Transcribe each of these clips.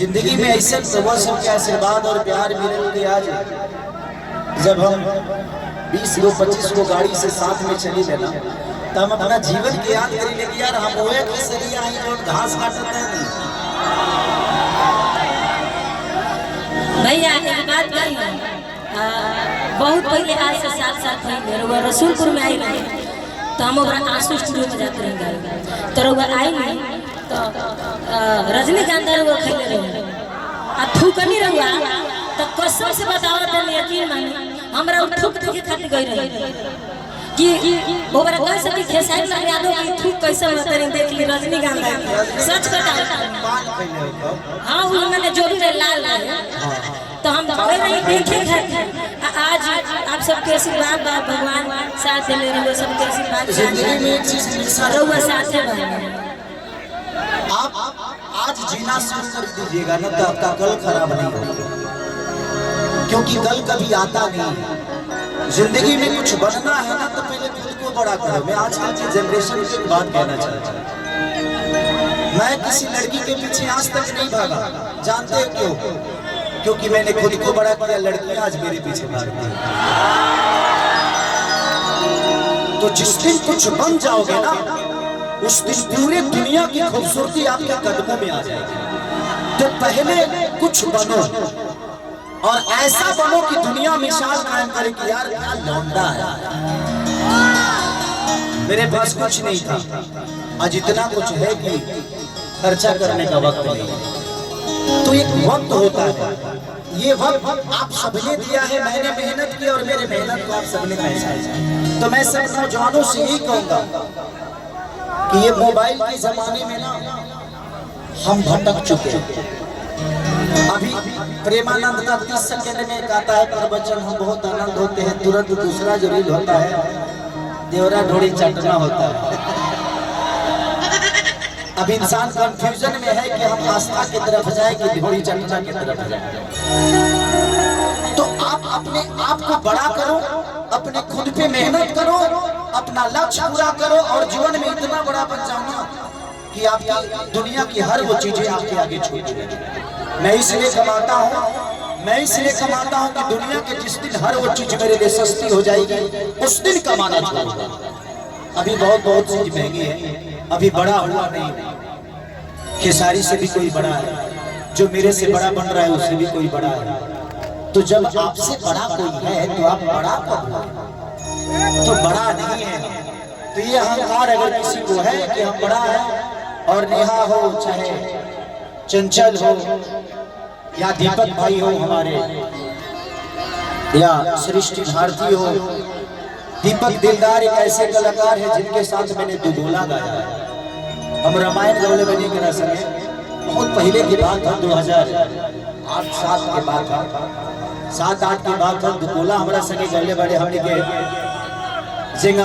जिंदगी में ऐसे प्रभु सबके आशीर्वाद और प्यार मिले कि आज जब हम 20 को 25 को गाड़ी से साथ में चली लेना तो हम अपना जीवन की याद करी लेकिन यार हम वो एक सरिया आई और घास काटते हैं नहीं भैया एक बात कही बहुत पहले आज से 7 साल पहले वो रसूलपुर में आई रहे तो हम आंसू स्टूडियो में जाते रहेंगे तो वो आई नहीं तो रजनीकांत वो खेले रहे आ थूकनी रहुआ तो कसम से बताओ तो यकीन मानी हमरा थूक देखे खातिर गई रही कि ओबरा कह सकी खेसारी लाल यादव की थूक कैसे होता नहीं देख ली रजनीकांत सच बताओ। हाँ उन्होंने जो भी लाल तो हम गए रही देखे खातिर आज आप सबके आशीर्वाद भगवान साथ ले रहे सबके आशीर्वाद जिंदगी में एक चीज रहुआ साथ है आप आज जीना शुरू कर दीजिएगा ना तो आपका कल खराब नहीं होगा क्योंकि कल कभी आता नहीं है। जिंदगी में कुछ बनना है ना तो पहले खुद को बड़ा करो। मैं आजकल की जनरेशन की बात कहना चाहता हूँ। मैं किसी लड़की के पीछे आज तक नहीं भागा। जानते हो क्यों? क्योंकि मैंने खुद को बड़ा किया, लड़कियां आज मेरे पीछे भागती हैं। तो जिस दिन कुछ बन जाओगे ना उस दिन पूरे दुनिया की खूबसूरती आपके कदमों में आ जाएगी। तो पहले कुछ बनो और ऐसा बनो कि दुनिया मिसाल कायम करे कि यार क्या लौंडा है, मेरे पास कुछ नहीं था आज इतना कुछ है कि खर्चा करने का वक्त नहीं। तो एक वक्त होता है, ये वक्त आप सबने दिया है, मैंने मेहनत की और मेरे मेहनत को आप सबने पैसा। तो मैं सब नौजवानों से यही कहूंगा कि ये मोबाइल के जमाने में ना हम भटक चुके हैं। अभी प्रेमानंद का 30 सेकंड में गाता है प्रवचन, हम बहुत आनंद होते हैं, तुरंत दूसरा जो रील होता है देवरा ढोड़ी चटना होता है। अब इंसान कंफ्यूजन में है कि हम आस्था की तरफ जाए कि ढोड़ी चटना की तरफ जाए। तो आप अपने आप को बड़ा करो, अपने खुद पे मेहनत करो, अपना लक्ष्य पूरा करो और जीवन में इतना बड़ा बन जाओ ना कि आपकी दुनिया की हर वो चीजें आपके आगे छूट जाए। मैं इसलिए कमाता हूँ कि दुनिया के जिस दिन हर वो चीज मेरे लिए सस्ती हो जाएगी उस दिन कमाना छोड़ दूंगा। अभी बहुत चीज महंगी है, अभी बड़ा हुआ नहीं। खेसारी से भी कोई बड़ा है, जो मेरे से बड़ा बन रहा है उससे भी कोई बड़ा है। तो जब आपसे बड़ा कोई है तो आप बड़ा करो, तो बड़ा नहीं है। तो ये अहंकार अगर किसी को है कि हम बड़ा है, और नेहा हो चाहे चंचल हो या दीपक भाई हो हमारे, या सृष्टि भारती हो, दीपक दिलदार एक ऐसे कलाकार है जिनके साथ मैंने दुगोला गाया है। हम रामायण गौले बनी के समय बहुत पहले की बात था, 2008-7 के बाद था, 7-8 के बाद था। दुगोला हमारा संगे गले बड़े हमने के सिंह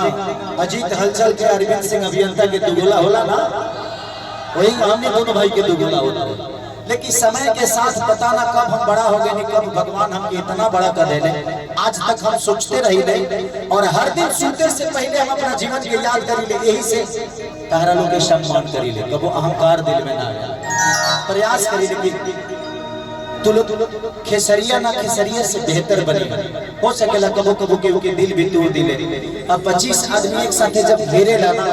अजीत हलचल के अरविंद सिंह अभियंता के दुगोला होला ना, वही हमने दोनों भाई के दुगोला होला। लेकिन समय के साथ पता ना कब हम बड़ा हो गए, कब भगवान हमको इतना बड़ा कर दे। आज तक हम सोचते रही नहीं और हर दिन सोते से पहले हम अपना जीवन के याद करी ले, यही से तारा लोग के सम्मान करी ले, कबो अहंकार दिल में ना आए। प्रयास करी ले तुलो खेसरिया ना खेसरिया से बेहतर बने। हो सकेला कबो के दिल भी तोड़ दिले। अब 25 आदमी एक साथ जब घेरे लाना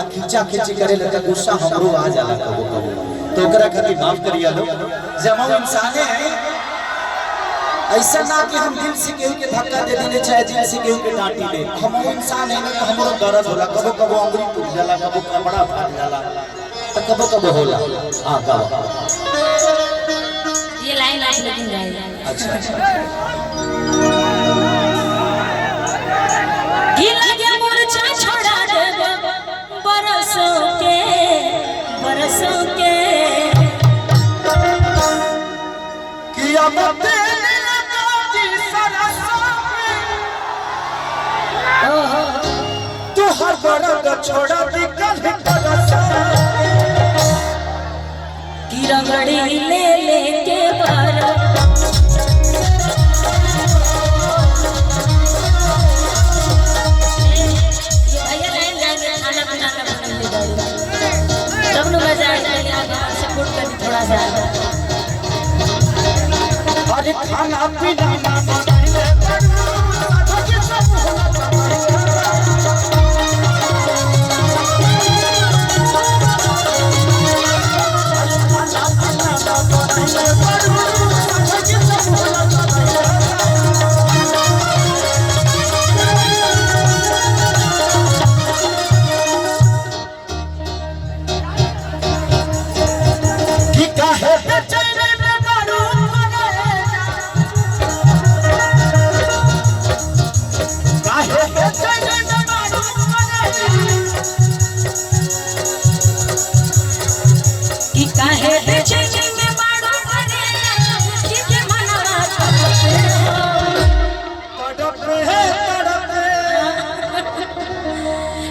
खींचा खींची करे लगा, गुस्सा हमरो आ जाला कबो तो ओकरा खातिर माफ करिया लो। जब हम इंसान हैं ऐसा ना कि हम दिल से केहू के धक्का दे देने चाहे दिल से केहू के डांटी ले। हम इंसान है ना, हमरो दर्द होला, कबो अंगुली टूट जाला, कबो कपड़ा फाट जाला, तो कबो होला। हां का ये लाइन लेकिन जाएगा। अच्छा ढीला के मोर्चा छोड़ा दे बरसों के किया मत तू हर बड़ा छोड़ा दी कल की रगड़ी ले के बार तब न मजा आएगा, सपोर्ट करनी थोड़ा सा। बिना ना मनैले बड़ू साझा के सब होला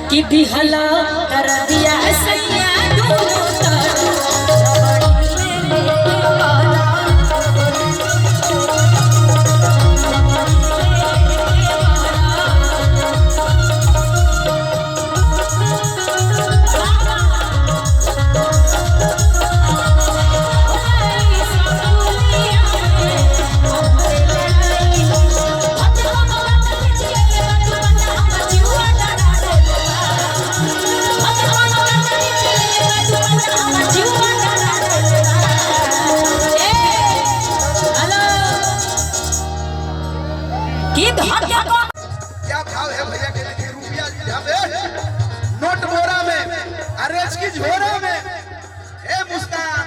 कि दिहला कर दिया सैया दोनों तरफ क्या भाव है भैया के देखिए रुपया नोट बोरा में अरेज की झोरा में ए मुस्कान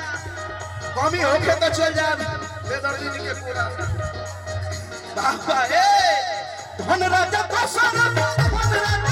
कमी होके तो चल जा बेदर्दी के पूरा बाबा ए धन राजा का सारा धन राजा